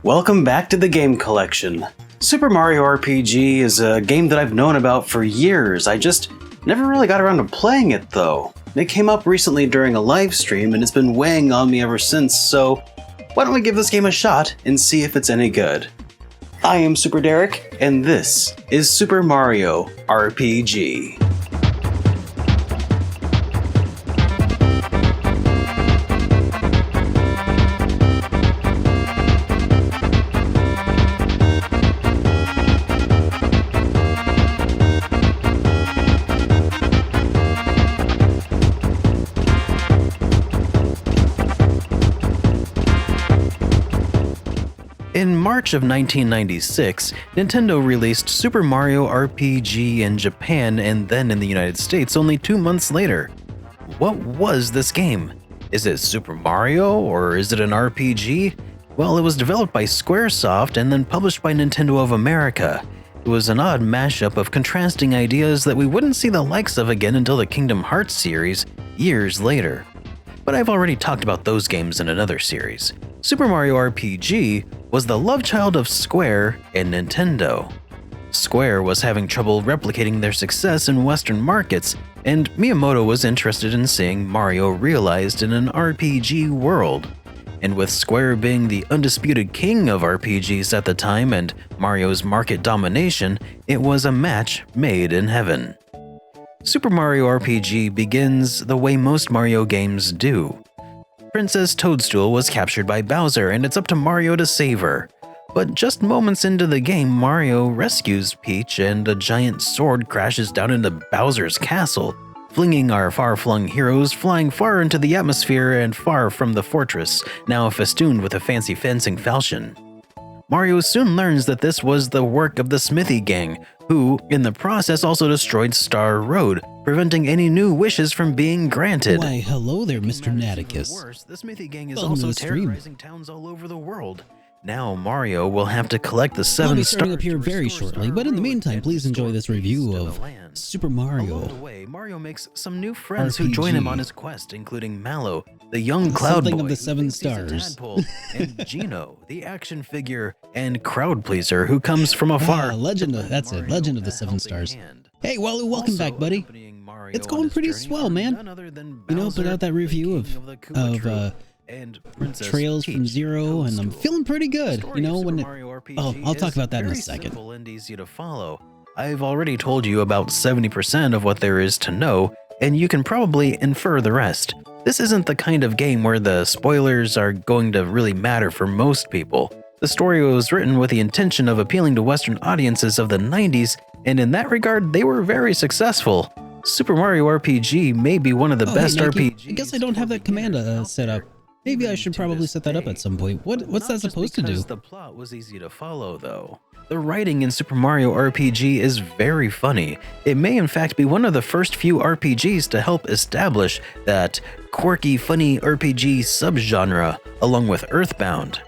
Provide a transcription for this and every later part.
Welcome back to the Game Collection. Super Mario RPG is a game that I've known about for years. I just never really got around to playing it though. It came up recently during a live stream and it's been weighing on me ever since, so why don't we give this game a shot and see if it's any good. I am SuperDerek, and this is Super Mario RPG. In March of 1996, Nintendo released Super Mario RPG in Japan and then in the United States only 2 months later. What was this game? Is it Super Mario or is it an RPG? Well, it was developed by Squaresoft and then published by Nintendo of America. It was an odd mashup of contrasting ideas that we wouldn't see the likes of again until the Kingdom Hearts series years later. But I've already talked about those games in another series. Super Mario RPG was the love child of Square and Nintendo. Square was having trouble replicating their success in Western markets, and Miyamoto was interested in seeing Mario realized in an RPG world. And with Square being the undisputed king of RPGs at the time and Mario's market domination, it was a match made in heaven. Super Mario RPG begins the way most Mario games do. Princess Toadstool was captured by Bowser and it's up to Mario to save her. But just moments into the game, Mario rescues Peach and a giant sword crashes down into Bowser's castle, flinging our far-flung heroes flying far into the atmosphere and far from the fortress, now festooned with a fancy fencing falchion. Mario soon learns that this was the work of the Smithy Gang, who, in the process, also destroyed Star Road, preventing any new wishes from being granted. Why, hello there, Mr. Naticus. Worse, the Smithy Gang is also terrorizing towns all over the world. Now Mario will have to collect the 7 stars. I'll be starting up here very shortly, but in the meantime, please enjoy this review of Super Mario. Along the way, Mario makes some new friends who join him on his quest, including Mallow, the young Cloud Boy, of the 7 stars, and Gino, the action figure and crowd pleaser who comes from afar. Legend of the 7 stars. Hey, Walu, welcome back, buddy. It's going pretty swell, man. You know, put out that review of Trails from Zero, and I'm feeling pretty good. You know, when I'll talk about that in a second. And easy to follow. I've already told you about 70% of what there is to know, and you can probably infer the rest. This isn't the kind of game where the spoilers are going to really matter for most people. The story was written with the intention of appealing to Western audiences of the 90s, and in that regard, they were very successful. Super Mario RPG may be one of the best RPGs. I guess I don't have that command set up. Maybe I should probably set that up at some point. What's that supposed to do? The plot was easy to follow, though. The writing in Super Mario RPG is very funny. It may in fact be one of the first few RPGs to help establish that quirky, funny RPG subgenre, along with Earthbound.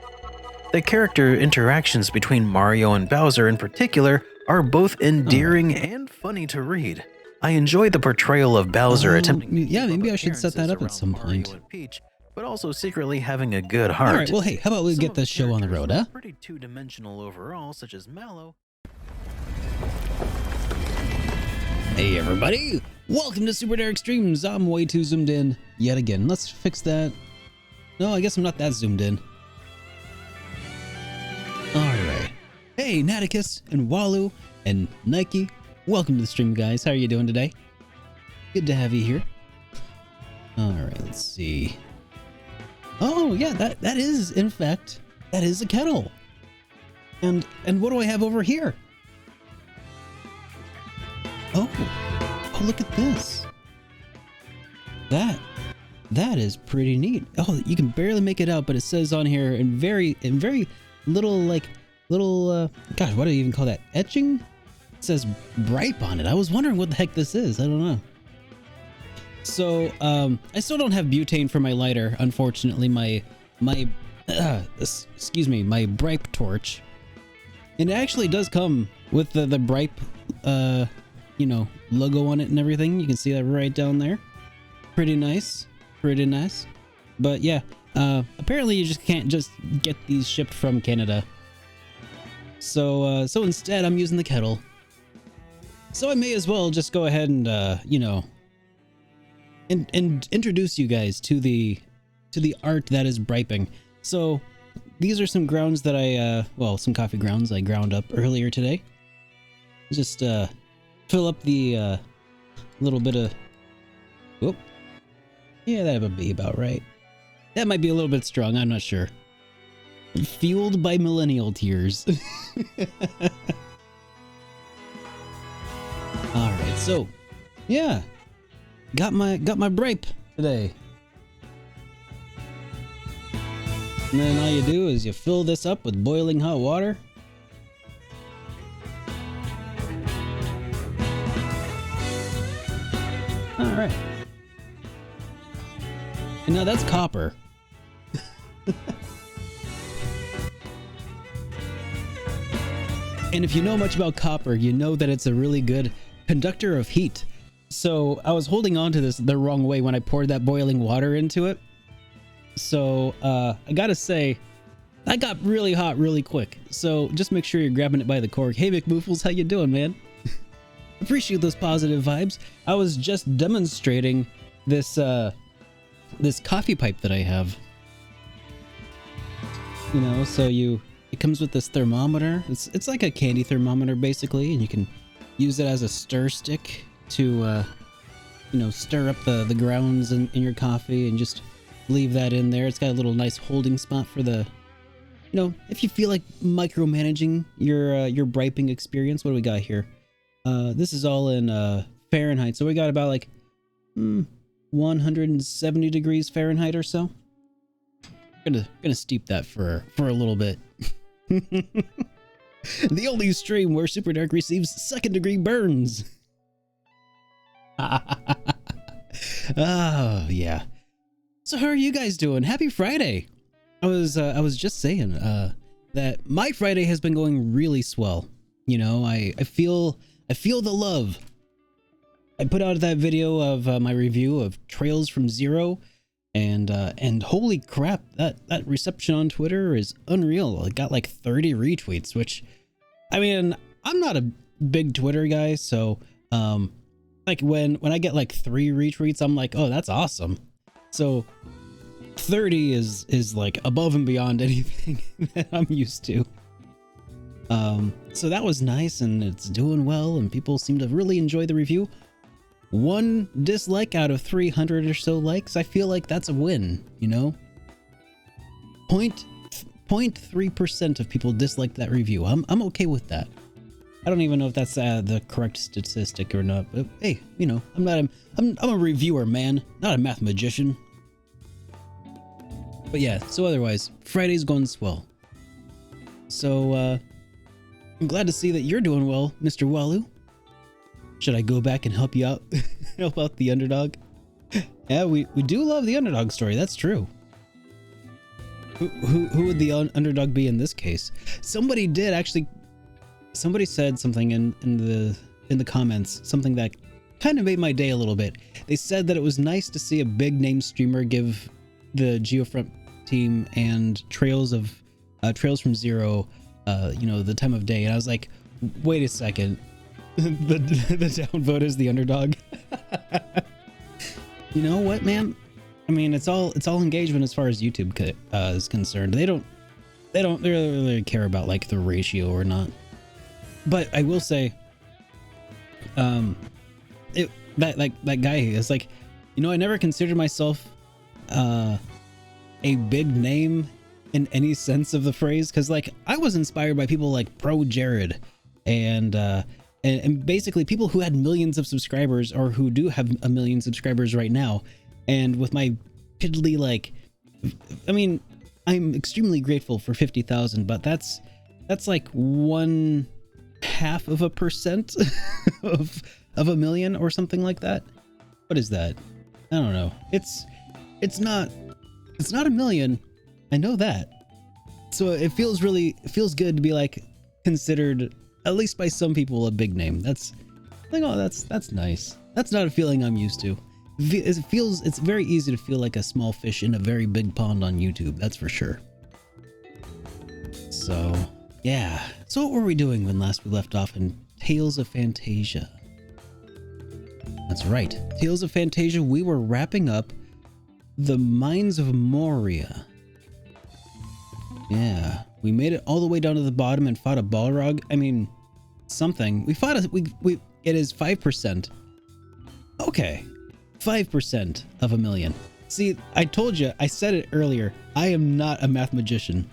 The character interactions between Mario and Bowser in particular are both endearing and funny to read. I enjoy the portrayal of Bowser attempting to yeah, maybe I should set that up at some point. Peach, but also secretly having a good heart. All right, well, hey, how about we get this show on the road, huh? Pretty two-dimensional overall, such as Mallow. Hey, everybody! Welcome to SuperDerek Streams. I'm way too zoomed in yet again. Let's fix that. No, I guess I'm not that zoomed in. All right. Hey, Naticus and Walu and Nike. Welcome to the stream, guys. How are you doing today? Good to have you here. All right, let's see. Oh, yeah, that is, in fact, that is a kettle. And what do I have over here? Oh, look at this. That is pretty neat. Oh, you can barely make it out, but it says on here in very little, gosh, what do you even call that? Etching? It says Bripe on it. I was wondering what the heck this is. I don't know. So, I still don't have butane for my lighter. Unfortunately, my Bripe torch. And it actually does come with the Bripe, logo on it and everything. You can see that right down there. Pretty nice. But yeah, apparently you just can't just get these shipped from Canada. So instead I'm using the kettle. So I may as well just go ahead and you know, and introduce you guys to the art that is briping. So these are some grounds that I well, some coffee grounds I ground up earlier today. Just fill up the little bit of, whoop, yeah, that would be about right. That might be a little bit strong, I'm not sure. Fueled by millennial tears. All right, so yeah, got my bripe today. And then all you do is you fill this up with boiling hot water. All right. And now that's copper. And if you know much about copper, you know that it's a really good conductor of heat. So I was holding on to this the wrong way when I poured that boiling water into it. So I gotta say, that got really hot really quick. So just make sure you're grabbing it by the cork. Hey McMoofles, how you doing, man? Appreciate those positive vibes. I was just demonstrating this this coffee pipe that I have. You know, so it comes with this thermometer. It's like a candy thermometer basically, and you can use it as a stir stick to you know, stir up the grounds in your coffee and just leave that in there. It's got a little nice holding spot for the, you know, if you feel like micromanaging your briping experience. What do we got here? This is all in Fahrenheit, so we got about like 170 degrees Fahrenheit or so. Gonna steep that for a little bit. The only stream where SuperDerek receives second-degree burns. Oh yeah. So how are you guys doing? Happy Friday. I was just saying that my Friday has been going really swell. You know, I feel the love. I put out that video of my review of Trails from Zero, and holy crap, that reception on Twitter is unreal. It got like 30 retweets, which, I mean, I'm not a big Twitter guy, so like when I get like 3 retweets, I'm like, oh, that's awesome. So 30 is like above and beyond anything that I'm used to. So that was nice, and it's doing well, and people seem to really enjoy the review. 1 dislike out of 300 or so likes. I feel like that's a win, you know? 0.3% of people disliked that review. I'm okay with that. I don't even know if that's the correct statistic or not, but hey, you know, I'm a reviewer, man, not a math magician. But yeah, so otherwise, Friday's going swell. So I'm glad to see that you're doing well, Mr. Walu. Should I go back and help you out? Help out the underdog? Yeah, we do love the underdog story. That's true. Who would the underdog be in this case? Somebody did actually. Somebody said something in the comments, something that kind of made my day a little bit. They said that it was nice to see a big name streamer give the Geofront team and Trails from Zero, you know, the time of day. And I was like, wait a second. the downvote is the underdog. You know what, man? I mean, it's all engagement as far as YouTube is concerned. They don't really care about like the ratio or not. But I will say, that guy is like, you know, I never considered myself a big name in any sense of the phrase, because like I was inspired by people like Pro Jared and basically people who had millions of subscribers, or who do have a million subscribers right now. And with my piddly, like, I mean, I'm extremely grateful for 50,000, but that's like 0.5% of a million or something like that. What is that? I don't know. It's not a million. I know that. So it feels good to be like considered, at least by some people, a big name. That's like, oh, that's nice. That's not a feeling I'm used to. It's very easy to feel like a small fish in a very big pond on YouTube. That's for sure. So Yeah. So what were we doing when last we left off in Tales of Phantasia? That's right. Tales of Phantasia, we were wrapping up the Mines of Moria. Yeah. We made it all the way down to the bottom and fought a Balrog. I mean, something. We fought it is 5%. Okay. 5% of a million. See, I told you, I said it earlier. I am not a mathematician.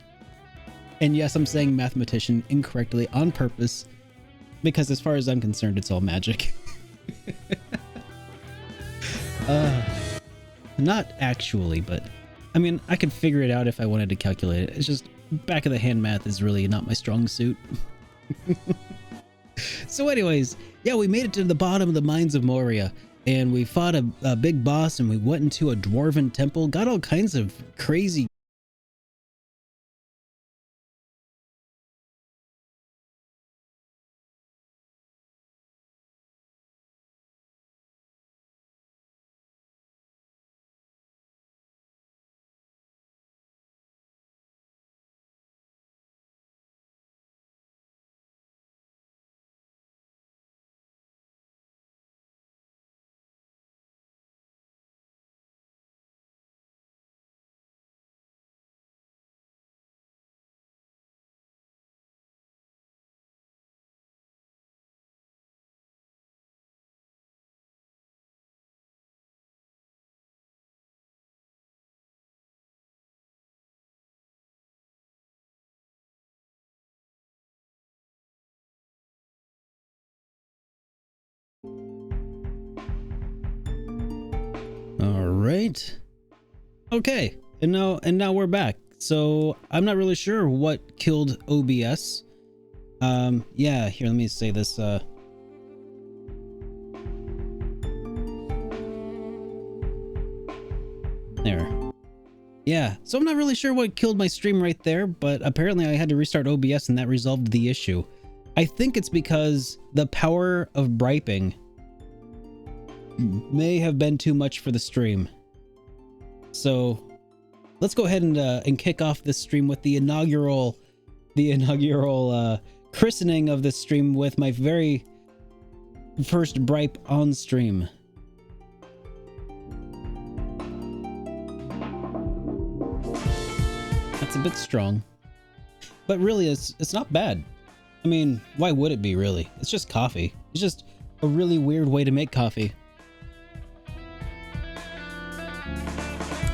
And yes, I'm saying mathematician incorrectly on purpose, because as far as I'm concerned, it's all magic. Not actually, but I mean, I could figure it out if I wanted to calculate it. It's just back of the hand math is really not my strong suit. So anyways, yeah, we made it to the bottom of the Mines of Moria, and we fought a big boss, and we went into a dwarven temple, got all kinds of crazy All right. Okay. And now we're back. So I'm not really sure what killed OBS. Yeah, here, let me say this. There. Yeah, so I'm not really sure what killed my stream right there, but apparently I had to restart OBS and that resolved the issue. I think it's because the power of briping may have been too much for the stream. So let's go ahead and kick off this stream with the inaugural christening of this stream with my very first bripe on stream. That's a bit strong, but really it's not bad. I mean, why would it be, really? It's just coffee. It's just a really weird way to make coffee.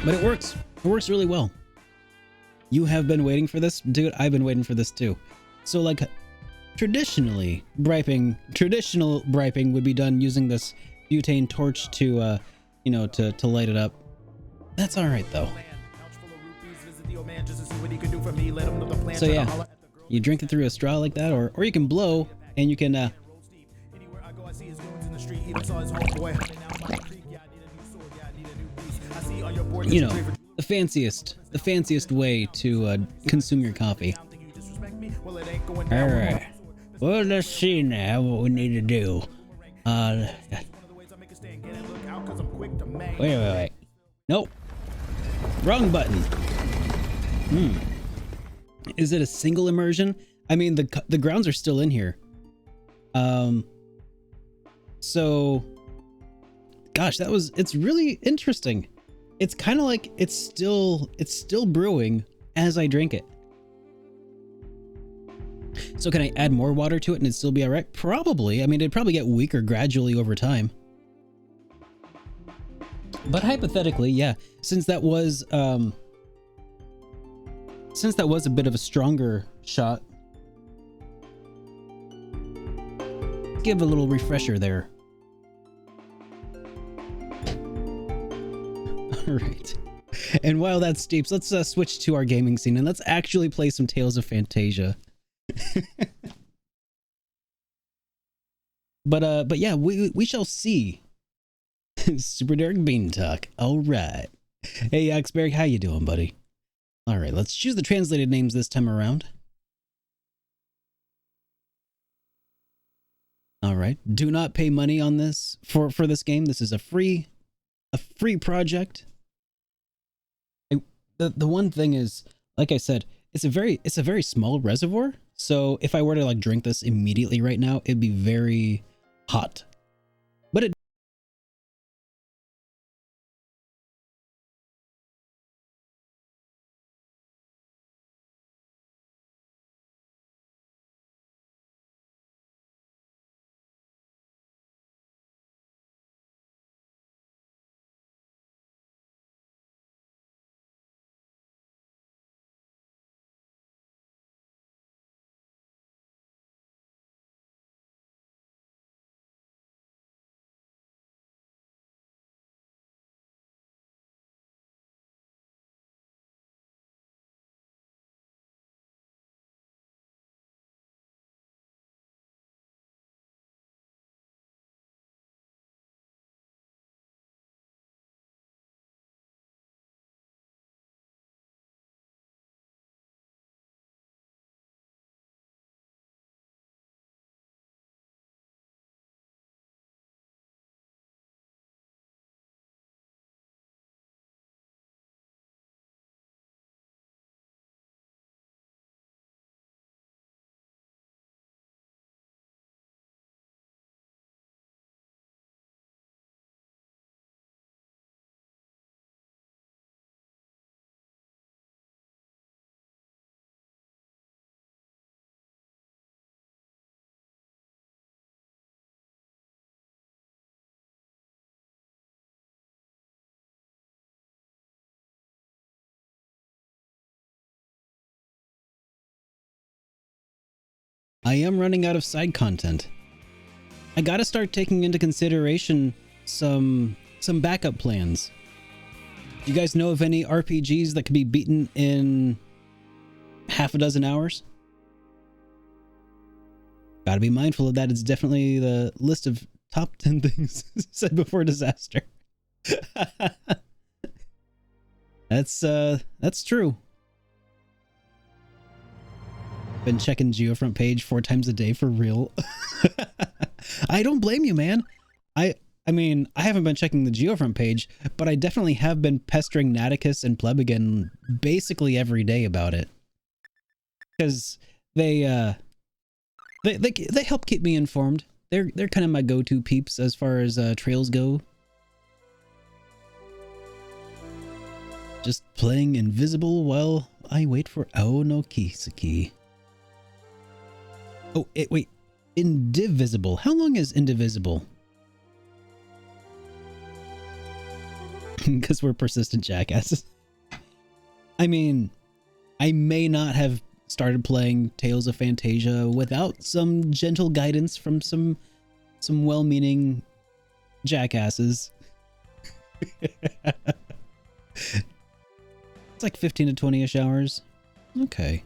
But it works. It works really well. You have been waiting for this? Dude, I've been waiting for this too. So like traditional briping would be done using this butane torch to to light it up. That's all right though. So yeah, you drink it through a straw like that, or you can blow and you can you know, the fanciest way to consume your coffee. All right, well, let's see now what we need to do. Wait. Nope. Wrong button. Is it a single immersion? I mean, the grounds are still in here. So, gosh, it's really interesting. It's kind of like it's still brewing as I drink it. So can I add more water to it and it'd still be all right? Probably. I mean, it'd probably get weaker gradually over time. But hypothetically, yeah, since that was a bit of a stronger shot, give a little refresher there. All right. And while that steeps, let's switch to our gaming scene and let's actually play some Tales of Phantasia. But yeah, we shall see. SuperDerek Bean Talk. All right. Hey, Axberg, how you doing, buddy? All right, let's choose the translated names this time around. All right. Do not pay money on this for this game. This is a free project. The one thing is, like I said, it's a very small reservoir. So if I were to like drink this immediately right now, it'd be very hot. But it I am running out of side content. I gotta start taking into consideration some backup plans. Do you guys know of any RPGs that could be beaten in half a dozen hours? Gotta be mindful of that. It's definitely the list of top 10 things said before disaster. That's true. Been checking Geofront page 4 times a day for real. I don't blame you, man. I mean, I haven't been checking the Geofront page, but I definitely have been pestering Naticus and Plebigan basically every day about it. Because they help keep me informed. They're kind of my go-to peeps as far as trails go. Just playing invisible while I wait for Aonokisaki. Oh, wait. Indivisible. How long is indivisible? Because we're persistent jackasses. I mean, I may not have started playing Tales of Phantasia without some gentle guidance from some well-meaning jackasses. It's like 15 to 20-ish hours. Okay.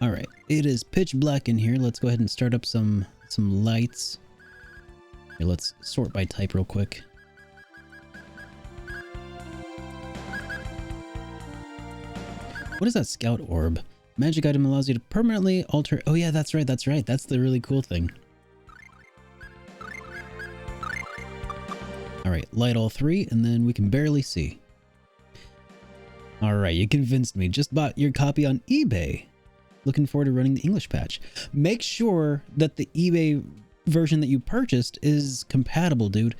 All right, it is pitch black in here. Let's go ahead and start up some lights. Here, let's sort by type real quick. What is that scout orb? Magic item allows you to permanently alter. Oh yeah, that's right. That's the really cool thing. All right, light all 3 and then we can barely see. All right, you convinced me. Just bought your copy on eBay. Looking forward to running the English patch. Make sure that the eBay version that you purchased is compatible, dude.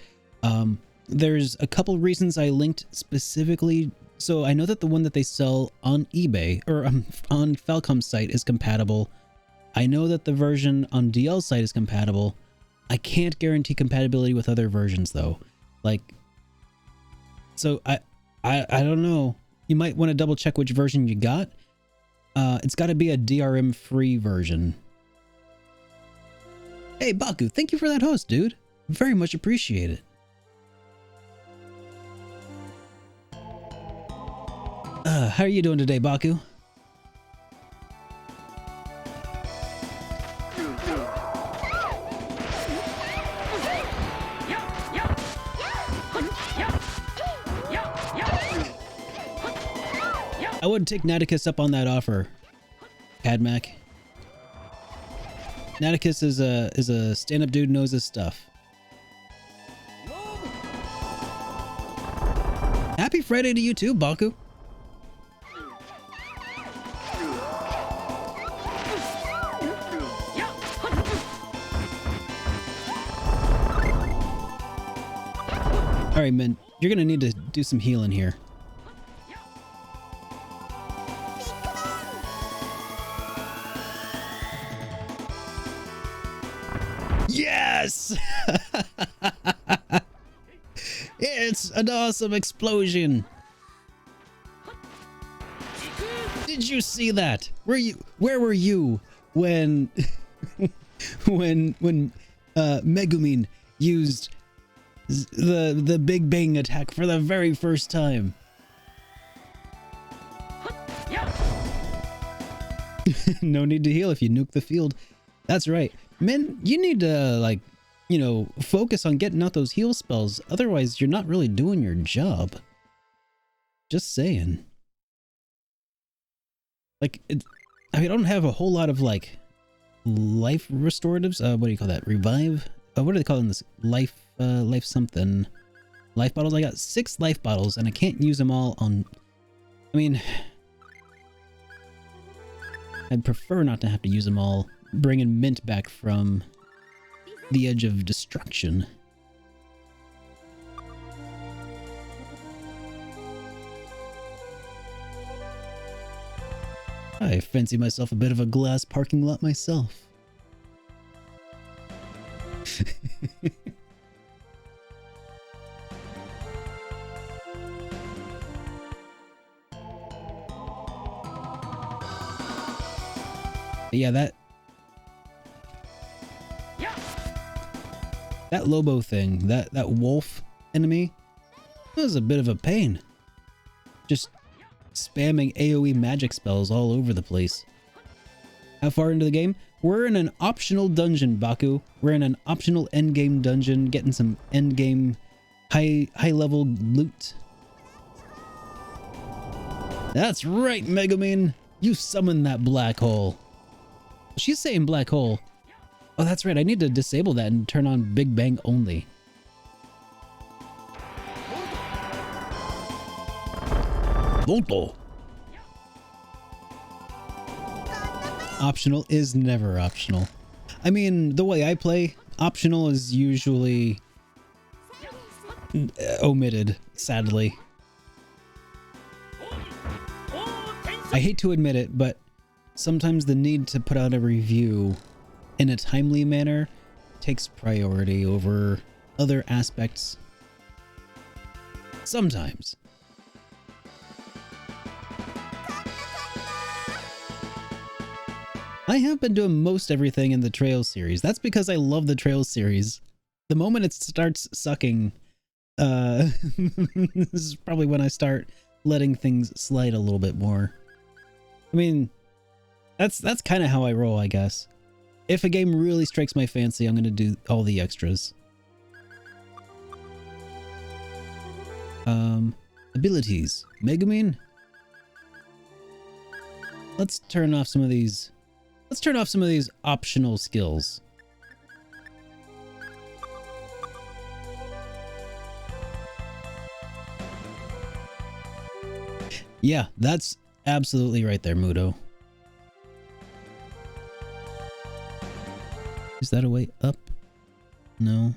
There's a couple reasons I linked specifically. So I know that the one that they sell on eBay or on Falcom's site is compatible. I know that the version on DL's site is compatible. I can't guarantee compatibility with other versions though. Like, so I don't know. You might want to double check which version you got. It's got to be a DRM free version. Hey, Baku, thank you for that host, dude. Very much appreciate it. How are you doing today, Baku? I would take Naticus up on that offer, Cadmac. Naticus is a stand-up dude, knows his stuff. Happy Friday to you too, Baku. All right, man, you're gonna need to do some healing here. Yes! It's an awesome explosion. Did you see that? Where were you when when Megumin used the Big Bang attack for the very first time? No need to heal if you nuke the field. That's right. Men, you need to, like, you know, focus on getting out those heal spells. Otherwise, you're not really doing your job. Just saying. Like, I don't have a whole lot of, like, life restoratives. What do you call that? Revive? What do they call this? Life something. Life bottles? I got 6 life bottles, and I can't use them all on... I mean... I'd prefer not to have to use them all. Bringing Mint back from the edge of destruction. I fancy myself a bit of a glass parking lot myself. Yeah, that Lobo thing, that wolf enemy, that was a bit of a pain. Just spamming AoE magic spells all over the place. How far into the game? We're in an optional dungeon, Baku. We're in an optional endgame dungeon, getting some endgame high level loot. That's right, Megumin. You summoned that black hole. She's saying black hole. Oh, that's right. I need to disable that and turn on Big Bang only. Volto. Optional is never optional. I mean, the way I play, optional is usually omitted, sadly. I hate to admit it, but sometimes the need to put out a review in a timely manner takes priority over other aspects. Sometimes. I have been doing most everything in the Trails series. That's because I love the Trails series. The moment it starts sucking, this is probably when I start letting things slide a little bit more. I mean, that's kind of how I roll, I guess. If a game really strikes my fancy, I'm going to do all the extras. Abilities. Megumin? Let's turn off some of these. Let's turn off some of these optional skills. Yeah, that's absolutely right there, Mudo. Is that a way up? No.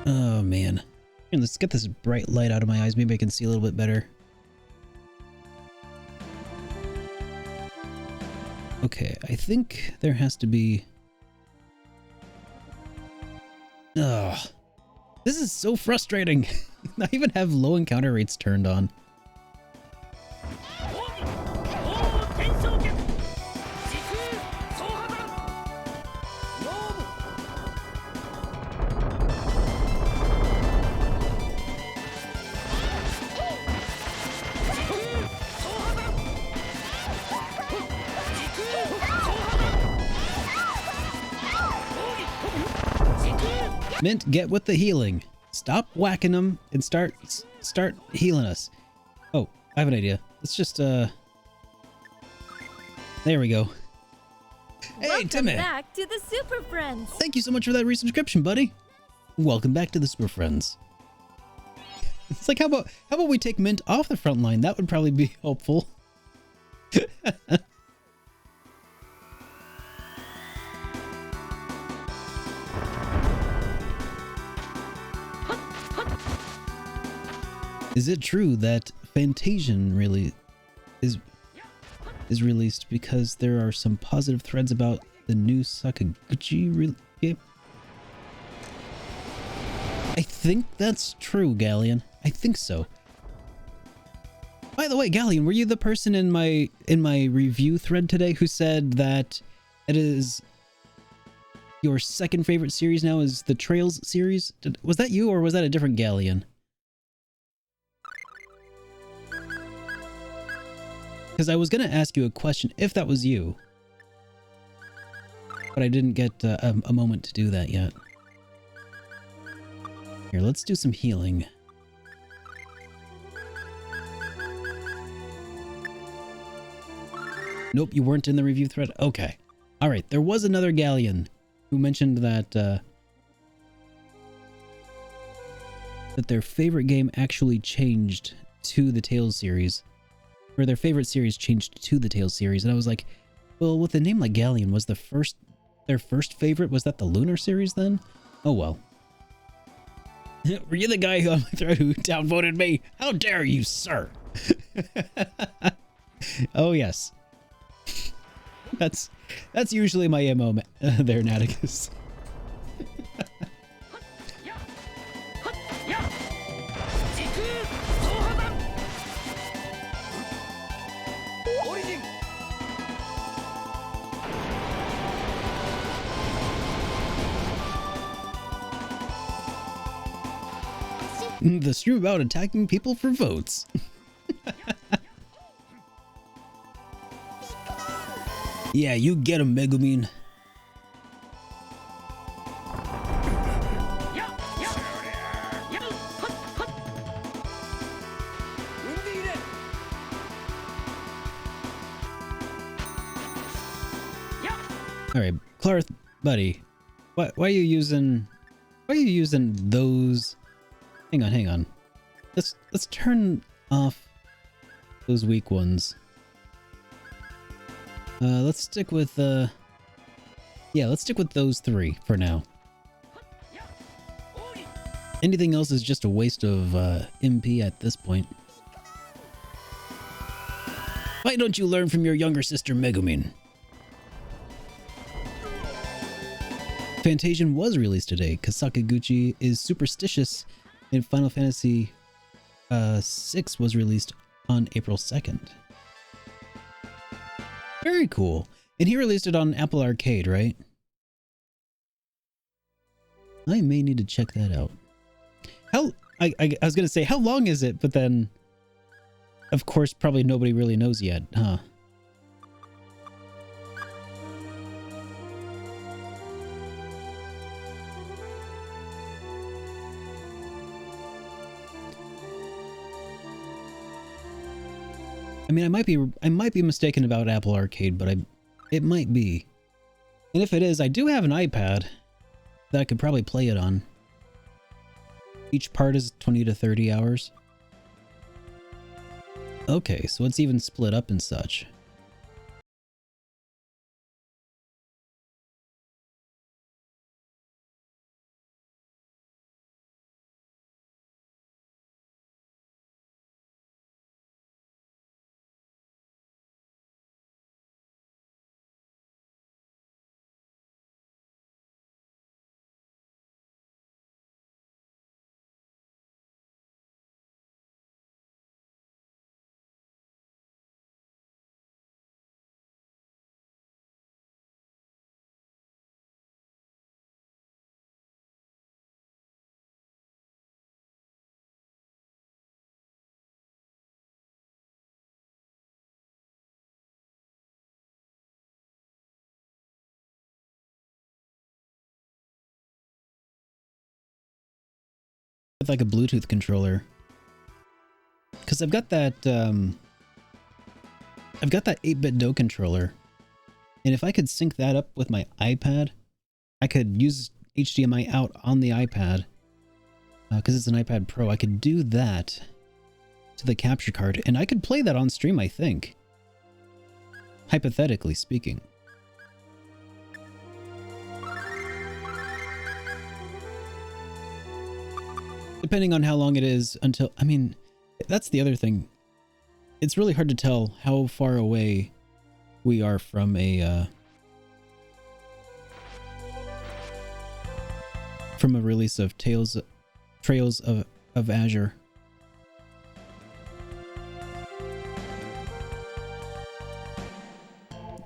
Oh, man. Here, let's get this bright light out of my eyes. Maybe I can see a little bit better. Okay, I think there has to be... Ugh. This is so frustrating. I even have low encounter rates turned on. Mint, get with the healing. Stop whacking them and start healing us. Oh, I have an idea. Let's just there we go. Hey, Timmy! Welcome back to the Super Friends. Thank you so much for that resubscription, buddy. Welcome back to the Super Friends. It's like, how about we take Mint off the front line? That would probably be helpful. Is it true that Phantasia really is released because there are some positive threads about the new Sakaguchi game? I think that's true, Galleon. I think so. By the way, Galleon, were you the person in my review thread today who said that it is your second favorite series now is the Trails series? Was that you, or was that a different Galleon? Because I was going to ask you a question if that was you, but I didn't get a moment to do that yet. Here, let's do some healing. Nope, you weren't in the review thread? Okay. Alright, there was another Galleon who mentioned that that their favorite game actually changed to the Tales series. Or their favorite series changed to the Tales series. And I was like, well, with a name like Galleon, was their first favorite, was that the Lunar series then? Oh well. Were you the guy who on my thread who downvoted me? How dare you, sir? Oh yes. That's usually my MO there, Naticus. The stream about attacking people for votes. Yeah, you get him, Megumin. Alright, Clarth, buddy. Why are you using those? Hang on. Let's turn off those weak ones. Let's stick with let's stick with those three for now. Anything else is just a waste of MP at this point. Why don't you learn from your younger sister Megumin? Phantasia was released today because Sakaguchi is superstitious, and Final Fantasy VI was released on April 2nd. Very cool. And he released it on Apple Arcade, right? I may need to check that out. I was gonna say, how long is it? But then, of course, probably nobody really knows yet, huh? I mean, I might be mistaken about Apple Arcade, but it might be. And if it is, I do have an iPad that I could probably play it on. Each part is 20 to 30 hours. Okay, so it's even split up and such. With like a Bluetooth controller, because I've got that 8-bit Do controller, and if I could sync that up with my iPad, I could use HDMI out on the iPad because it's an iPad Pro, I could do that to the capture card, and I could play that on stream, I think. Hypothetically speaking. Depending on how long it is until... I mean, that's the other thing. It's really hard to tell how far away we are from a release of Trails of Azure.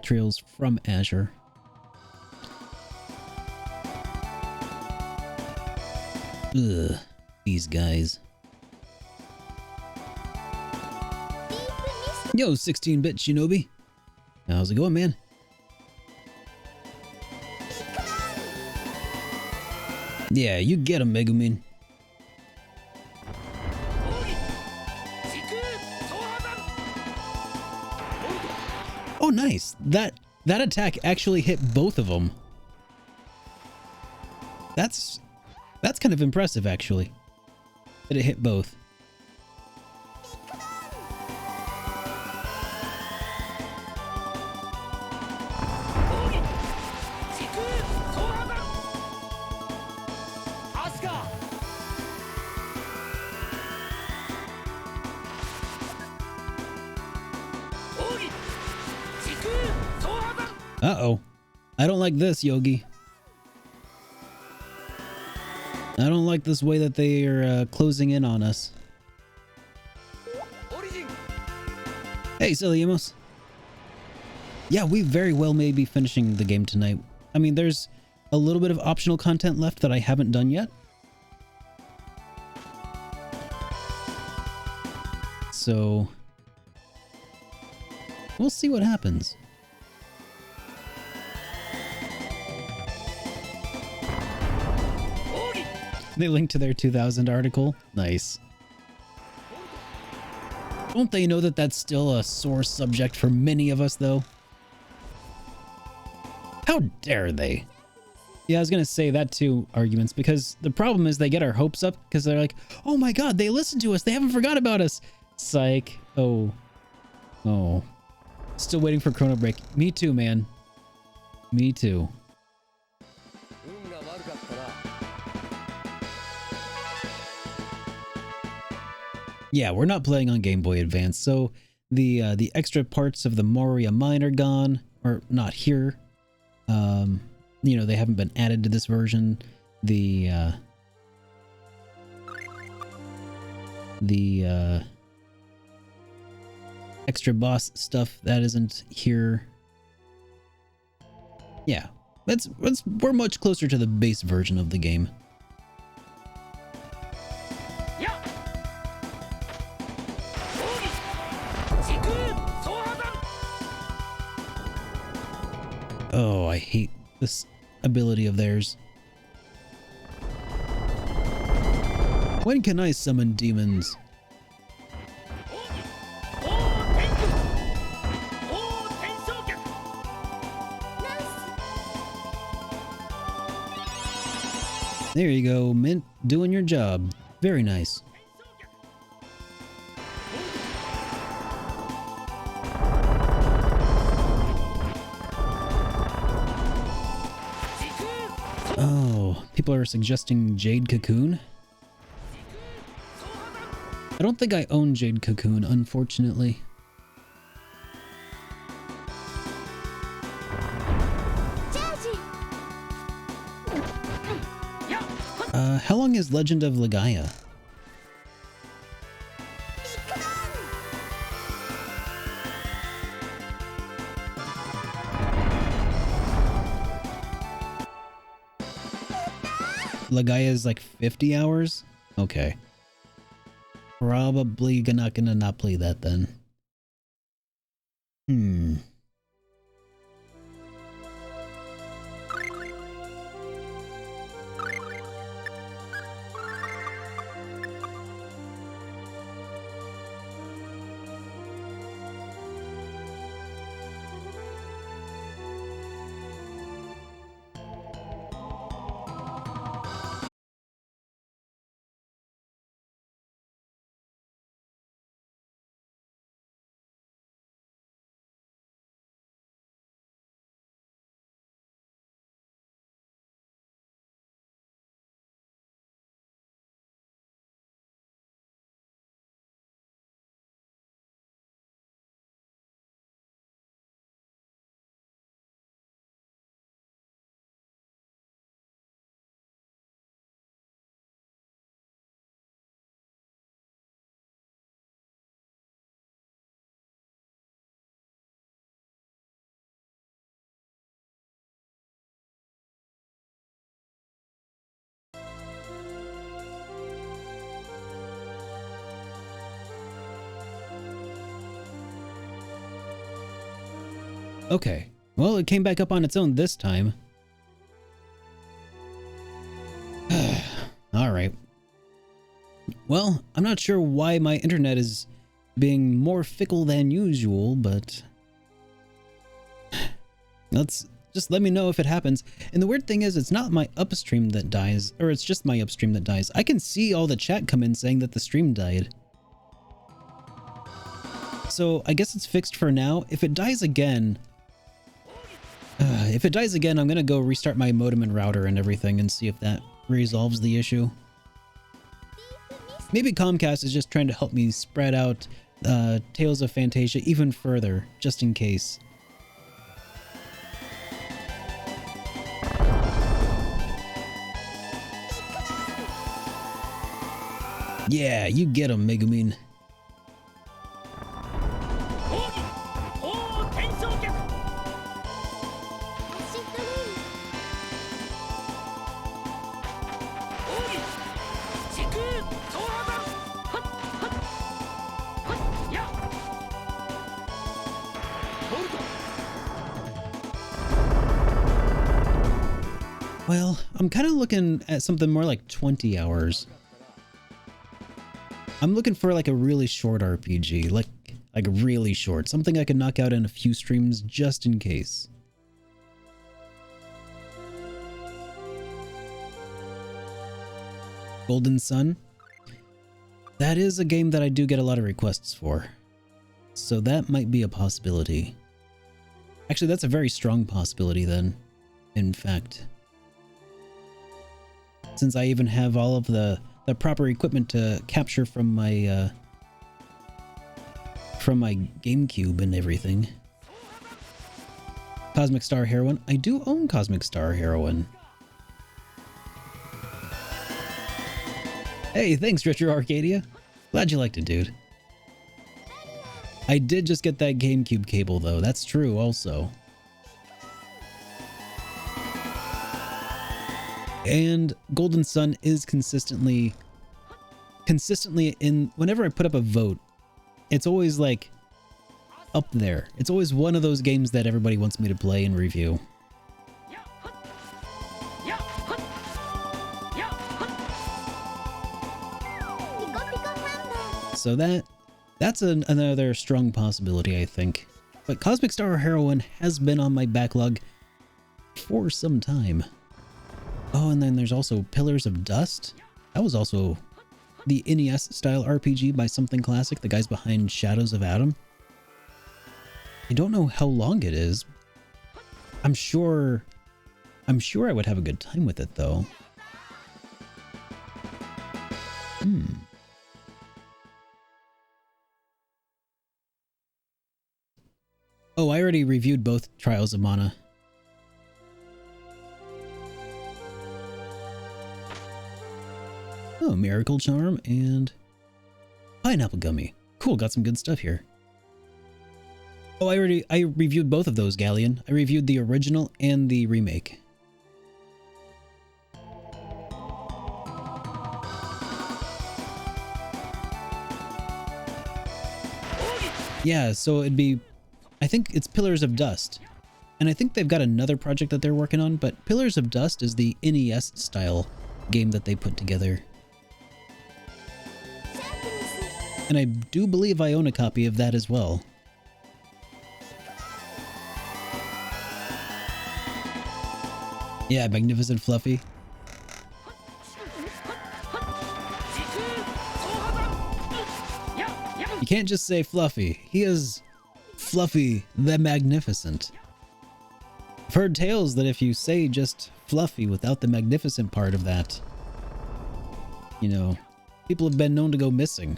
Trails from Azure. Ugh, these guys. Yo, 16-bit Shinobi. How's it going, man? Yeah, you get him, Megumin. Oh, nice. That attack actually hit both of them. That's kind of impressive, actually. That it hit both. Uh-oh. I don't like this, Yogi. I don't like this way that they are closing in on us. Hey, Silly Emos. Yeah, we very well may be finishing the game tonight. I mean, there's a little bit of optional content left that I haven't done yet. So, we'll see what happens. They linked to their 2000 article. Nice. Don't they know that that's still a sore subject for many of us, though? How dare they? Yeah, I was gonna say that too, arguments, because the problem is they get our hopes up because they're like, oh my god, they listen to us. They haven't forgot about us. Psych. Oh. Oh. Still waiting for Chrono Break. Me too, man. Me too. Yeah, we're not playing on Game Boy Advance, so the extra parts of the Moria Mine are gone, or not here. You know, they haven't been added to this version. The extra boss stuff that isn't here. Yeah, we're much closer to the base version of the game. Oh, I hate this ability of theirs. When can I summon demons? There you go, Mint, doing your job. Very nice. Oh, people are suggesting Jade Cocoon. I don't think I own Jade Cocoon, unfortunately. How long is Legend of Legaia? Legaia is like 50 hours? Okay. Probably gonna not play that then. Okay. Well, it came back up on its own this time. Alright. Well, I'm not sure why my internet is being more fickle than usual, but just let me know if it happens. And the weird thing is, it's not my upstream that dies, or it's just my upstream that dies. I can see all the chat come in saying that the stream died. So I guess it's fixed for now. If it dies again, I'm gonna go restart my modem and router and everything and see if that resolves the issue. Maybe Comcast is just trying to help me spread out Tales of Phantasia even further, just in case. Yeah, you get him, Megumin. Well, I'm kind of looking at something more like 20 hours. I'm looking for like a really short RPG, like really short, something I can knock out in a few streams just in case. Golden Sun? That is a game that I do get a lot of requests for, so that might be a possibility. Actually, that's a very strong possibility then, in fact. Since I even have all of the proper equipment to capture from my GameCube and everything. Cosmic Star Heroine. I do own Cosmic Star Heroine. Hey, thanks, Retro Arcadia. Glad you liked it, dude. I did just get that GameCube cable, though. That's true, also. And Golden Sun is consistently in, whenever I put up a vote, it's always like up there. It's always one of those games that everybody wants me to play and review. So that's another strong possibility, I think. But Cosmic Star Heroine has been on my backlog for some time. Oh, and then there's also Pillars of Dust. That was also the NES style RPG by Something Classic, the guys behind Shadows of Adam. I don't know how long it is. I'm sure I would have a good time with it though. Oh, I already reviewed both Trials of Mana. Oh, Miracle Charm and Pineapple Gummy. Cool, got some good stuff here. Oh, I reviewed both of those, Galleon. I reviewed the original and the remake. Yeah, so it'd be, I think it's Pillars of Dust. And I think they've got another project that they're working on, but Pillars of Dust is the NES style game that they put together. And I do believe I own a copy of that as well. Yeah, Magnificent Fluffy. You can't just say Fluffy. He is Fluffy the Magnificent. I've heard tales that if you say just Fluffy without the magnificent part of that, you know, people have been known to go missing.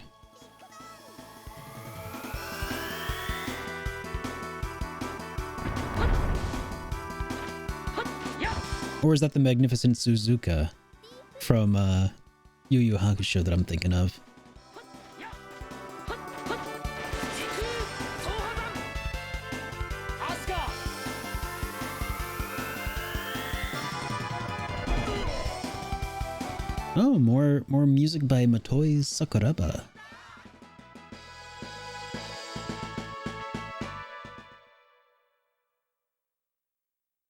Or is that the Magnificent Suzuka from Yu Yu Hakusho that I'm thinking of? Oh, more music by Motoi Sakuraba.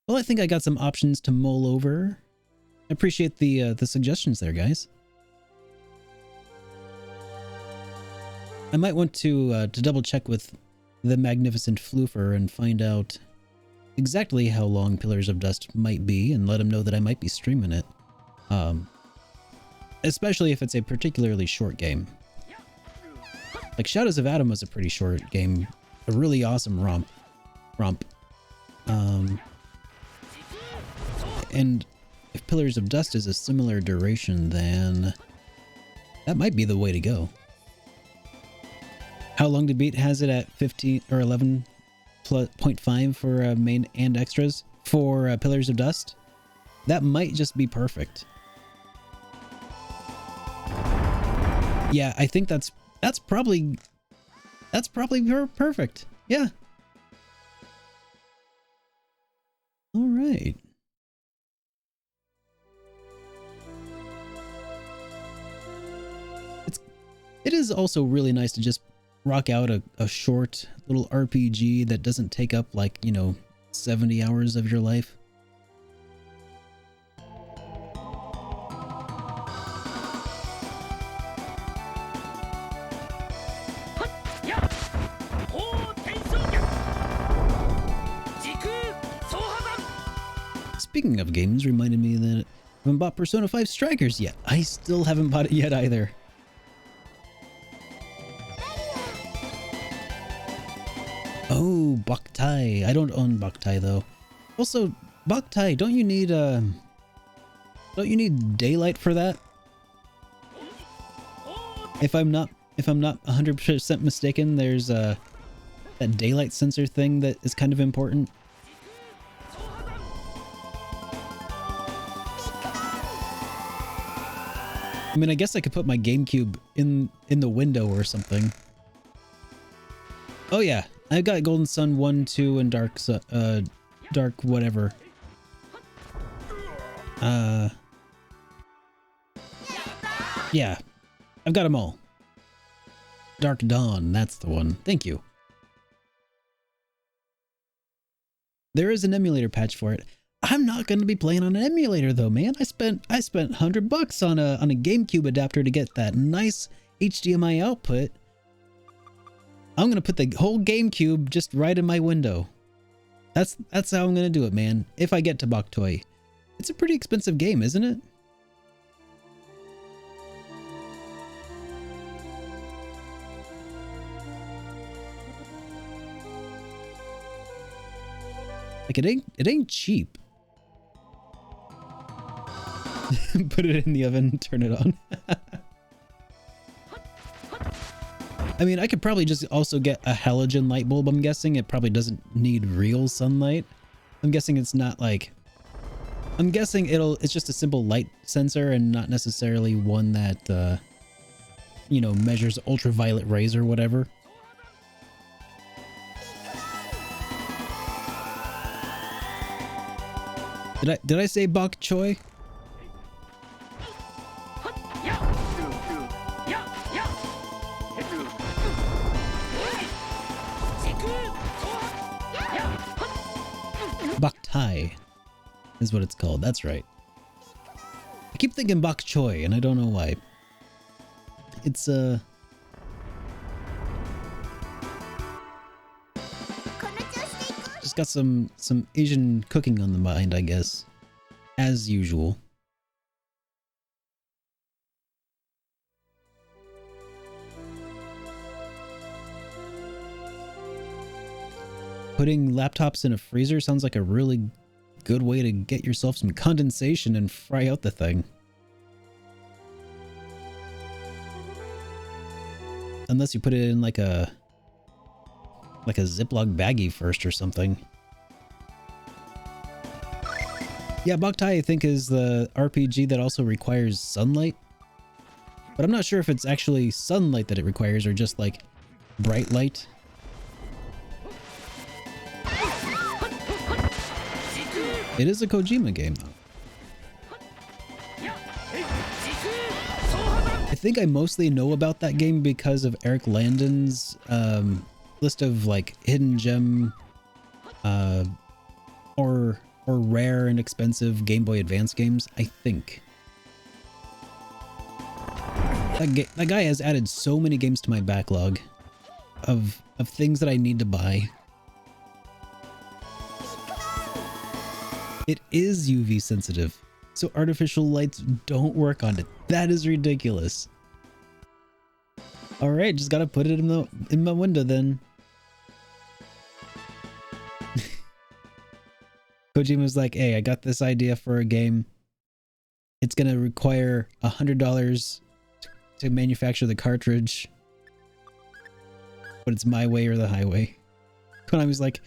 Well, I think I got some options to mull over. I appreciate the suggestions there, guys. I might want to double check with the magnificent Floofer and find out exactly how long Pillars of Dust might be and let him know that I might be streaming it. Especially if it's a particularly short game. Like Shadows of Adam was a pretty short game. A really awesome romp. And if Pillars of Dust is a similar duration, then that might be the way to go. How long to beat has it at 15 or 11.5 for main and extras for Pillars of Dust? That might just be perfect. Yeah, I think that's probably perfect. Yeah. All right. It is also really nice to just rock out a short little RPG that doesn't take up, like, you know, 70 hours of your life. Speaking of games, reminded me that I haven't bought Persona 5 Strikers yet. I still haven't bought it yet either. Oh, Boktai. I don't own Boktai though. Also, Boktai, don't you need daylight for that? If I'm not 100% mistaken, there's that daylight sensor thing that is kind of important. I mean, I guess I could put my GameCube in the window or something. Oh yeah, I've got Golden Sun 1, 2, and Dark whatever. Yeah, I've got them all. Dark Dawn, that's the one. Thank you. There is an emulator patch for it. I'm not going to be playing on an emulator though, man. I spent $100 on a GameCube adapter to get that nice HDMI output. I'm going to put the whole GameCube just right in my window. That's how I'm going to do it, man. If I get to Boktai. It's a pretty expensive game, isn't it? Like it ain't cheap. Put it in the oven, turn it on. I mean, I could probably just also get a halogen light bulb. I'm guessing it probably doesn't need real sunlight. I'm guessing it's not like... I'm guessing it's just a simple light sensor and not necessarily one that, you know, measures ultraviolet rays or whatever. Did I say bok choy? Boktai is what it's called. That's right. I keep thinking bok choy, and I don't know why. It's just got some Asian cooking on the mind, I guess, as usual. Putting laptops in a freezer sounds like a really good way to get yourself some condensation and fry out the thing. Unless you put it in like a Ziploc baggie first or something. Yeah, Boktai I think is the RPG that also requires sunlight. But I'm not sure if it's actually sunlight that it requires or just like bright light. It is a Kojima game, though. I think I mostly know about that game because of Eric Landon's list of like hidden gem or or rare and expensive Game Boy Advance games, I think. That guy has added so many games to my backlog of things that I need to buy. It is UV sensitive, so artificial lights don't work on it. That is ridiculous. All right, just gotta put it in my window then. Kojima was like, "Hey, I got this idea for a game. It's gonna require $100 to manufacture the cartridge, but it's my way or the highway." Konami was like,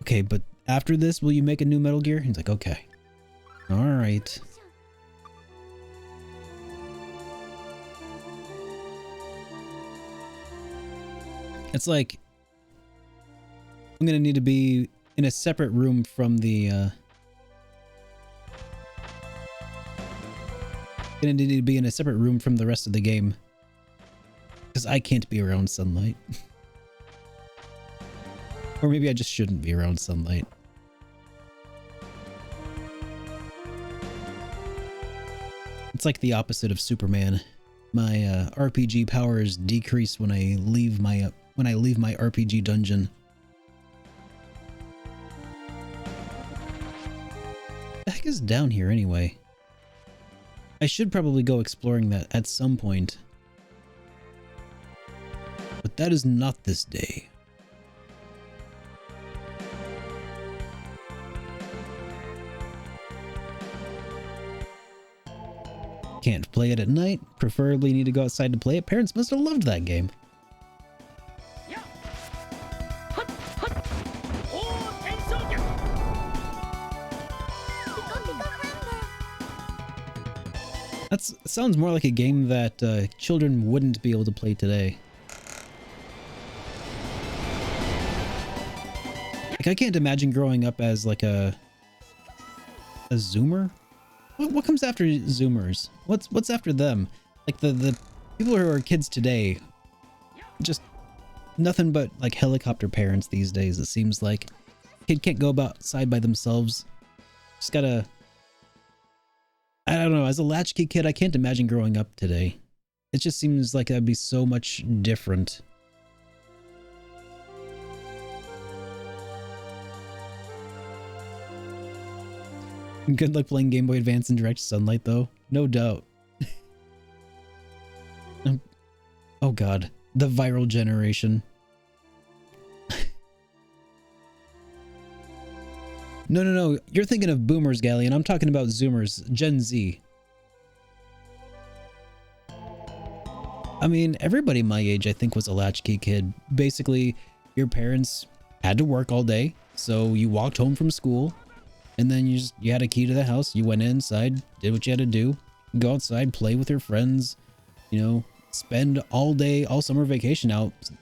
"Okay, but after this, will you make a new Metal Gear?" He's like, "Okay, all right." It's like I'm gonna need to be in a separate room from the gonna need to be in a separate room from the rest of the game because I can't be around sunlight. Or maybe I just shouldn't be around sunlight. It's like the opposite of Superman. My RPG powers decrease when I leave my RPG dungeon. The heck is down here anyway? I should probably go exploring that at some point. But that is not this day. Can't play it at night. Preferably need to go outside to play it. Parents must have loved that game. That sounds more like a game that children wouldn't be able to play today. Like, I can't imagine growing up as like a Zoomer. What comes after Zoomers? What's after them? Like the people who are kids today, just nothing but like helicopter parents these days. It seems like kid can't go outside by themselves. Just gotta. I don't know. As a latchkey kid, I can't imagine growing up today. It just seems like that'd be so much different. Good luck playing Game Boy Advance in direct sunlight, though. No doubt. Oh god. The viral generation. No. You're thinking of boomers, Galleon. I'm talking about Zoomers. Gen Z. I mean, everybody my age, I think, was a latchkey kid. Basically, your parents had to work all day, so you walked home from school, and then you had a key to the house. You went inside, did what you had to do, go outside, play with your friends, you know, spend all day, all summer vacation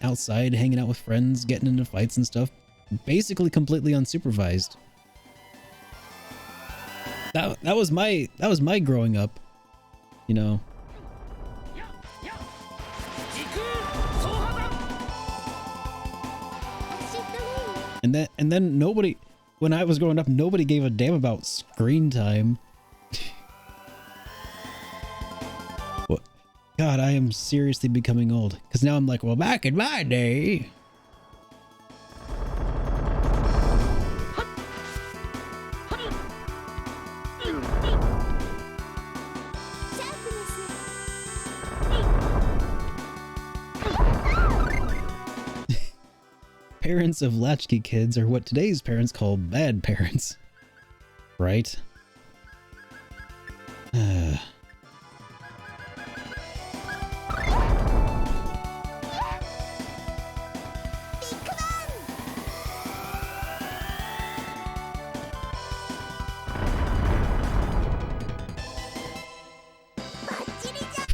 outside, hanging out with friends, getting into fights and stuff. Basically completely unsupervised. That was my growing up, you know. And then nobody, when I was growing up, nobody gave a damn about screen time. What? God, I am seriously becoming old. Because now I'm like, well, back in my day. Parents of latchkey kids are what today's parents call bad parents. Right?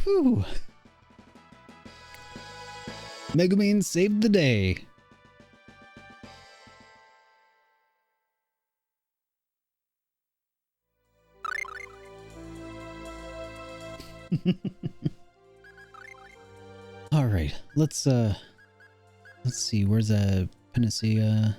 Whew. Megumin saved the day. All right, let's see. Where's Phantasia?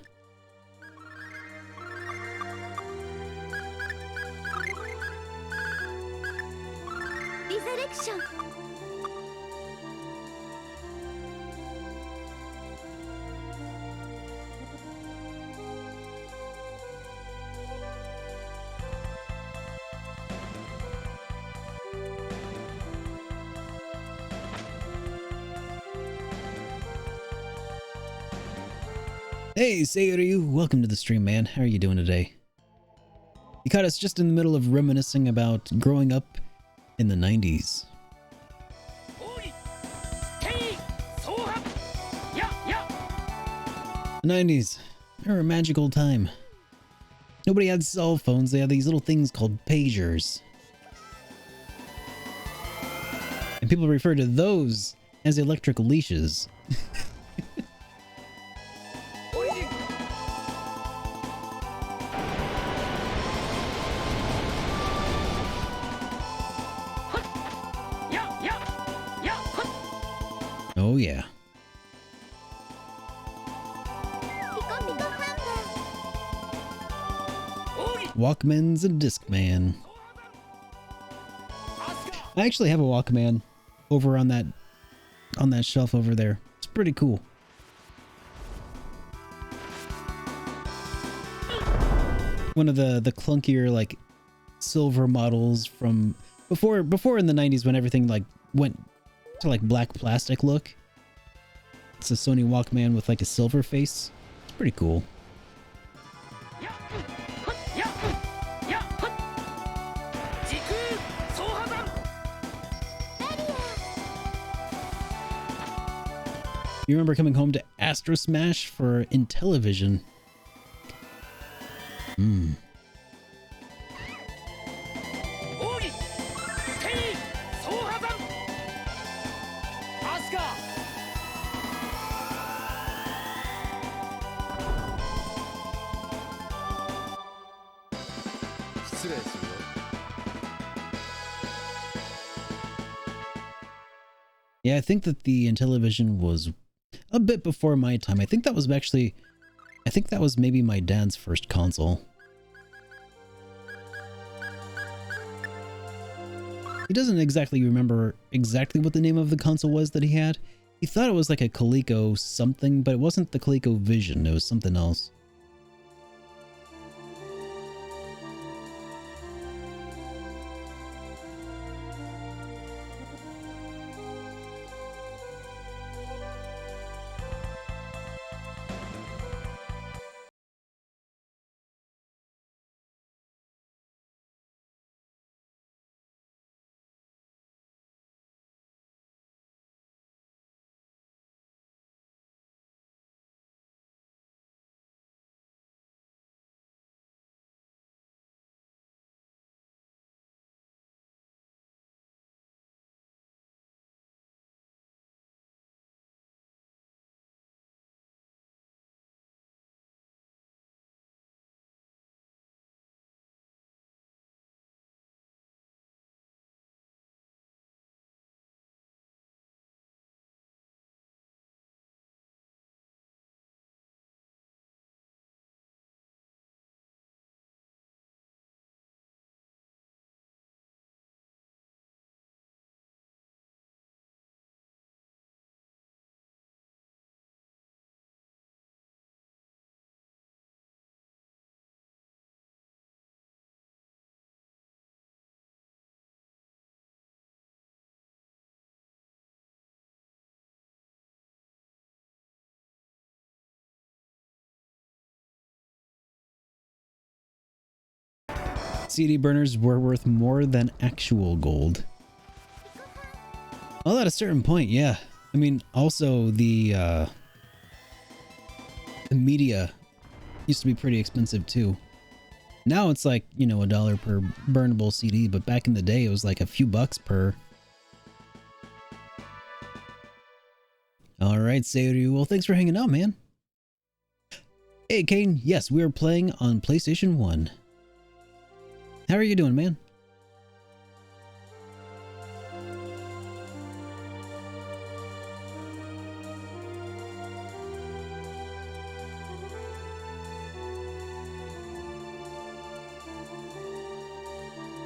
Hey, Seiryu, welcome to the stream, man. How are you doing today? You caught us just in the middle of reminiscing about growing up in the 90s. The 90s, they were a magical time. Nobody had cell phones, they had these little things called pagers. And people refer to those as electric leashes. Oh yeah. Walkmans and Discman. I actually have a Walkman over on that shelf over there. It's pretty cool. One of the clunkier like silver models from before in the 90s when everything like went to like black plastic look. It's a Sony Walkman with like a silver face. It's pretty cool. You remember coming home to Astro Smash for Intellivision? Yeah, I think that the Intellivision was a bit before my time. I think that was maybe my dad's first console. He doesn't exactly remember exactly what the name of the console was that he had. He thought it was like a Coleco something, but it wasn't the Coleco Vision, it was something else. CD burners were worth more than actual gold. Well, at a certain point, yeah. I mean, also the media used to be pretty expensive too. Now it's like, you know, $1 per burnable CD, but back in the day it was like a few bucks per. All right, Seiryu. Well, thanks for hanging out, man. Hey, Kane. Yes, we are playing on PlayStation 1. How are you doing, man?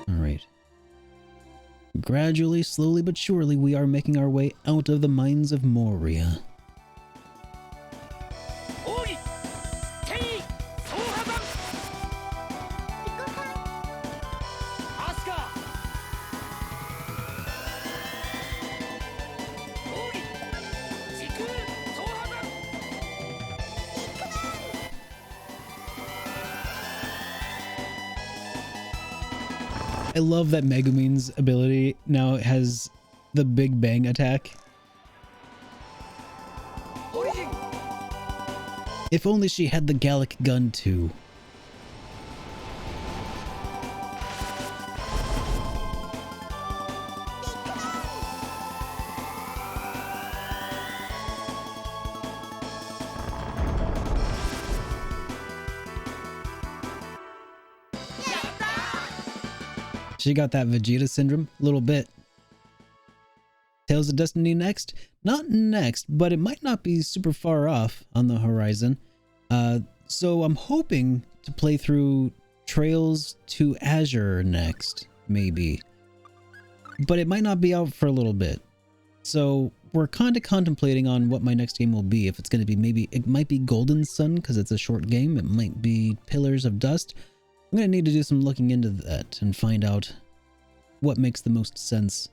All right. Gradually, slowly but surely, we are making our way out of the mines of Moria. I love that Megumin's ability now has the Big Bang attack. If only she had the Gallic gun too. She got that Vegeta syndrome a little bit. Tales of Destiny next? Not next, but it might not be super far off on the horizon. So I'm hoping to play through Trails to Azure next, maybe. But it might not be out for a little bit. So we're kind of contemplating on what my next game will be. If it's going to be maybe, it might be Golden Sun because it's a short game. It might be Pillars of Dust. I'm going to need to do some looking into that and find out what makes the most sense.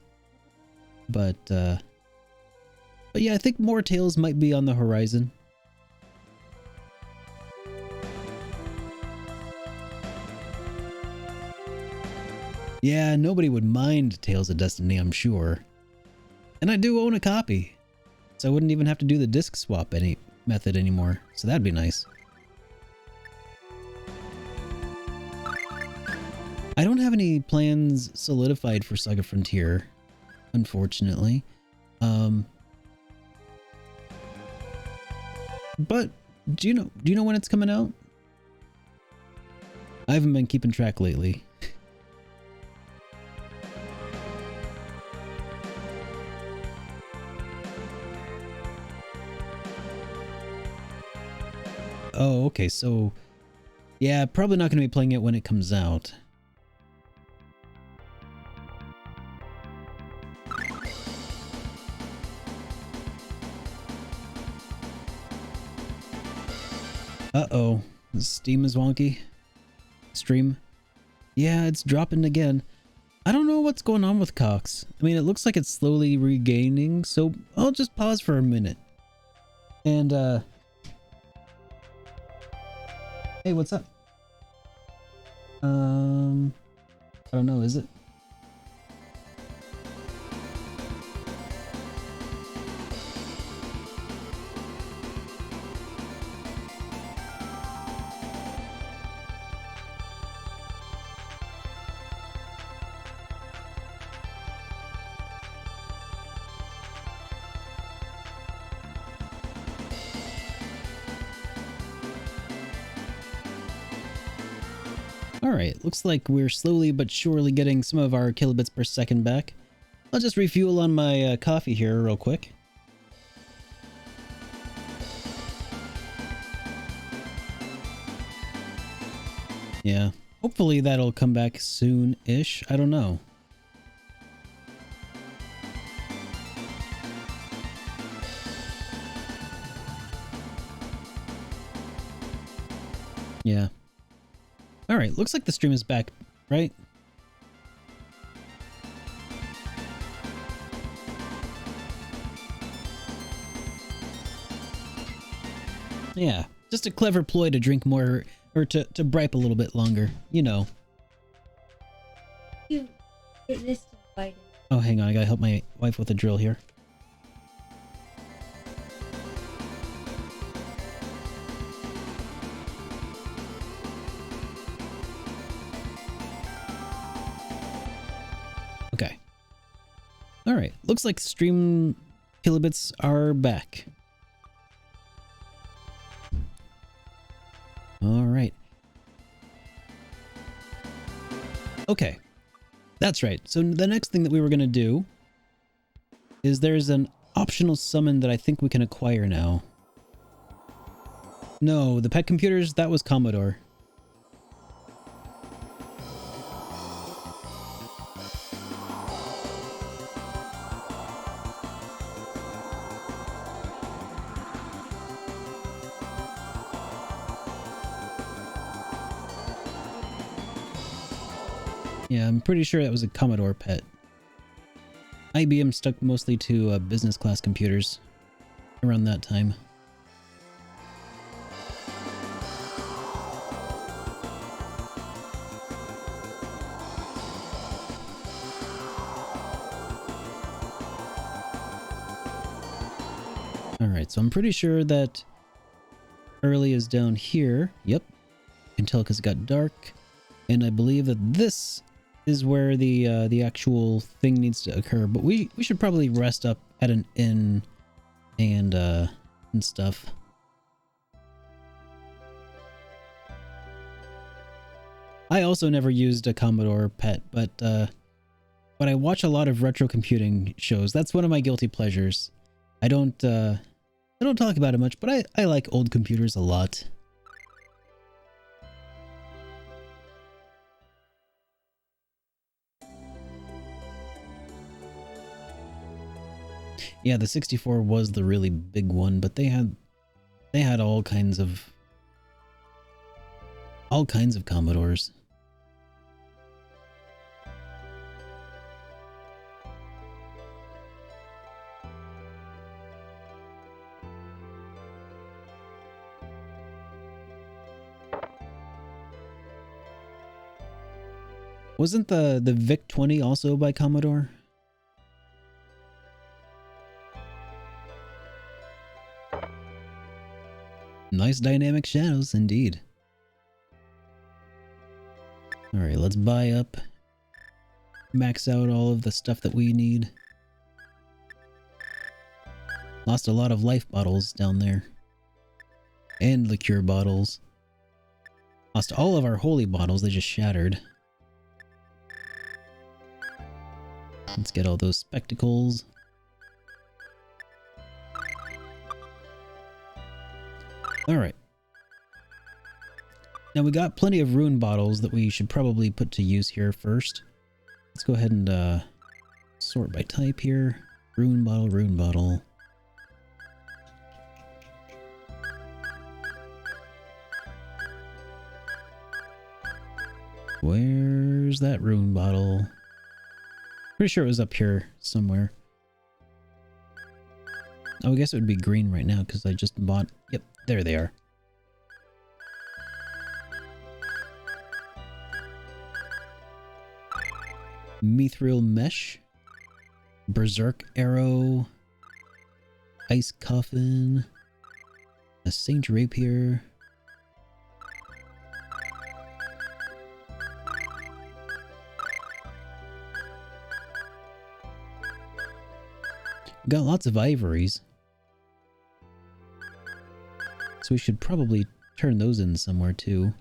But yeah, I think more Tales might be on the horizon. Yeah, nobody would mind Tales of Destiny, I'm sure. And I do own a copy, so I wouldn't even have to do the disc swap method anymore, so that'd be nice. I don't have any plans solidified for Saga Frontier, unfortunately. But do you know when it's coming out? I haven't been keeping track lately. Oh, okay, so yeah, probably not going to be playing it when it comes out. Uh-oh, Steam is wonky. Stream. Yeah, it's dropping again. I don't know what's going on with Cox. I mean, it looks like it's slowly regaining, so I'll just pause for a minute. And, hey, what's up? I don't know, is it? Alright, looks like we're slowly but surely getting some of our kilobits per second back. I'll just refuel on my coffee here real quick. Yeah, hopefully that'll come back soon-ish. I don't know. Yeah. Alright, looks like the stream is back, right? Yeah, just a clever ploy to drink more, or to bripe a little bit longer, you know. You get this divided. Oh, hang on, I gotta help my wife with a drill here. Okay. Alright, looks like stream kilobits are back. Alright. Okay. That's right. So the next thing that we were going to do is there's an optional summon that I think we can acquire now. No, the pet computers, that was Commodore. Yeah, I'm pretty sure that was a Commodore pet. IBM stuck mostly to business class computers around that time. Alright, so I'm pretty sure that early is down here. Yep. You can tell because it got dark. And I believe that this is where the actual thing needs to occur. But we should probably rest up at an inn and stuff. I also never used a Commodore PET, but I watch a lot of retro computing shows. That's one of my guilty pleasures. I don't talk about it much, but I like old computers a lot. Yeah, the 64 was the really big one, but they had all kinds of Commodores. Wasn't the VIC-20 also by Commodore? Nice dynamic shadows, indeed. Alright, let's buy up. Max out all of the stuff that we need. Lost a lot of life bottles down there. And liqueur bottles. Lost all of our holy bottles, they just shattered. Let's get all those spectacles. Alright. Now we got plenty of rune bottles that we should probably put to use here first. Let's go ahead and sort by type here. Rune bottle, rune bottle. Where's that rune bottle? Pretty sure it was up here somewhere. Oh, I guess it would be green right now because I just bought... Yep, there they are. Mithril mesh. Berserk arrow. Ice coffin. A Saint rapier. Got lots of ivories. So we should probably turn those in somewhere too.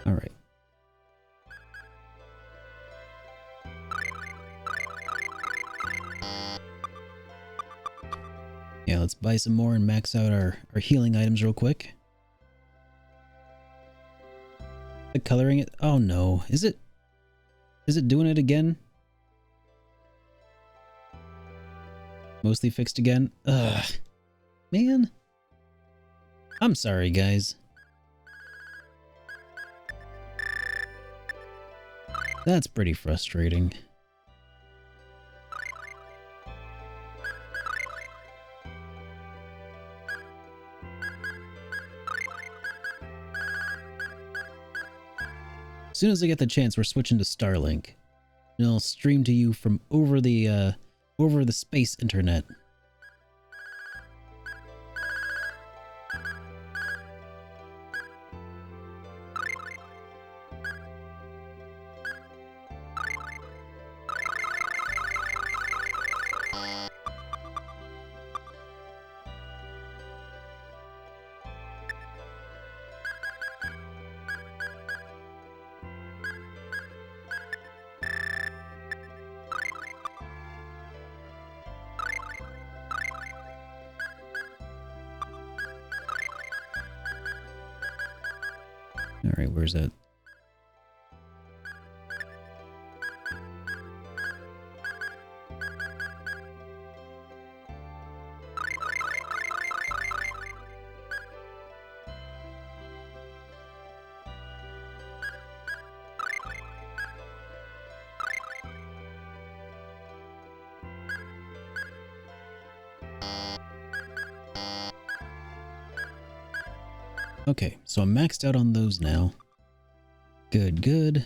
Alright. Yeah, let's buy some more and max out our healing items real quick. Coloring it? Oh no. Is it doing it again? Mostly fixed again? Ugh. Man. I'm sorry, guys. That's pretty frustrating. As soon as I get the chance, we're switching to Starlink. And I'll stream to you from over the space internet. Alright, where's that? Okay, so I'm maxed out on those now. Good, good.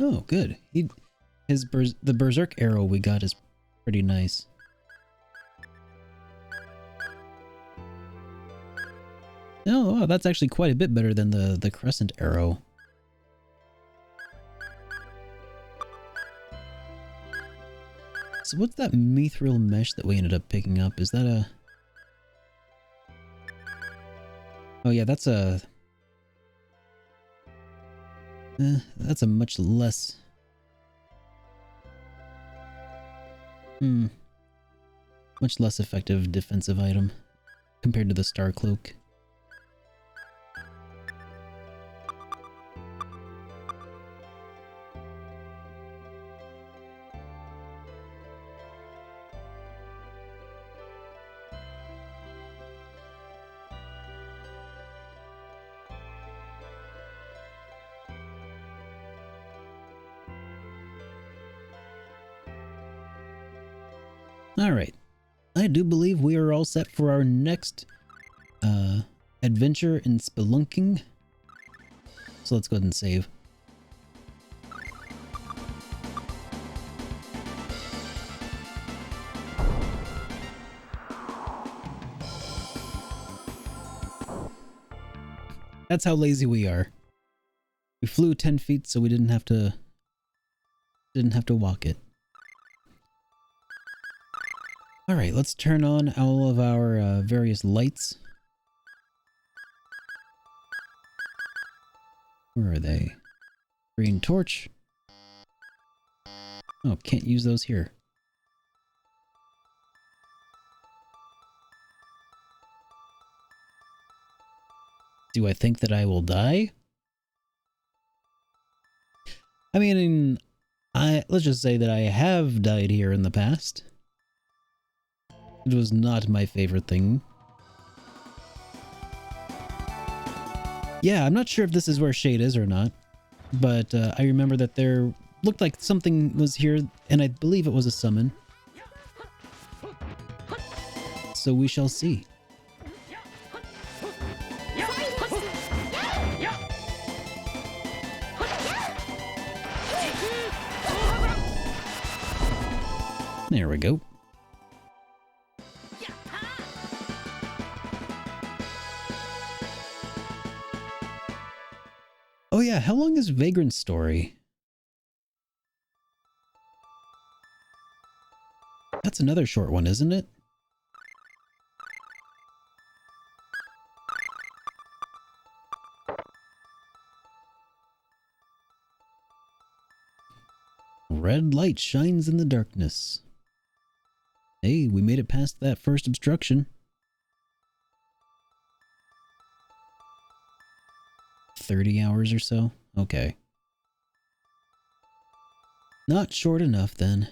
Oh, good. The berserk arrow we got is pretty nice. Oh, wow, that's actually quite a bit better than the crescent arrow. So what's that mithril mesh that we ended up picking up? Is that a... Oh yeah, that's a much less... much less effective defensive item compared to the Star Cloak. Alright, I do believe we are all set for our next adventure in spelunking. So let's go ahead and save. That's how lazy we are. We flew 10 feet so we didn't have to walk it. Alright, let's turn on all of our various lights. Where are they? Green torch. Oh, can't use those here. Do I think that I will die? I mean, let's just say that I have died here in the past. It was not my favorite thing. Yeah, I'm not sure if this is where Shade is or not, but I remember that there looked like something was here, and I believe it was a summon. So we shall see. There we go. Oh yeah, how long is Vagrant's story? That's another short one, isn't it? Red light shines in the darkness. Hey, we made it past that first obstruction. 30 hours or so? Okay. Not short enough then.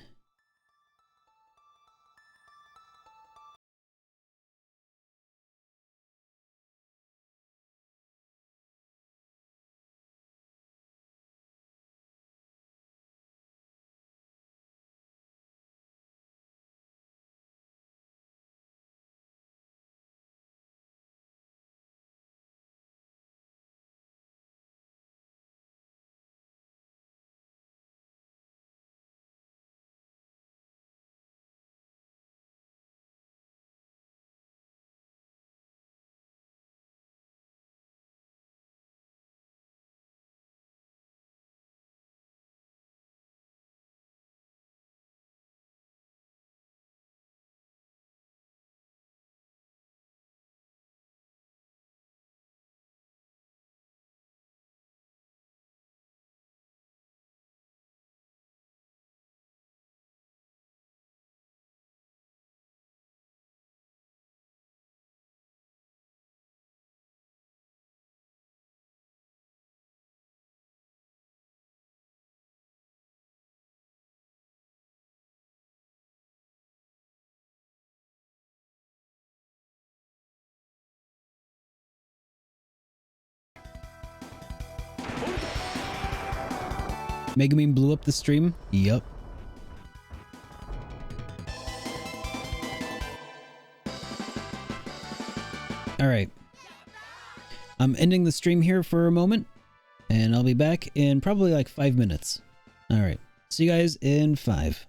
Megumin blew up the stream? Yup. Alright. I'm ending the stream here for a moment, and I'll be back in probably like 5 minutes. Alright. See you guys in 5.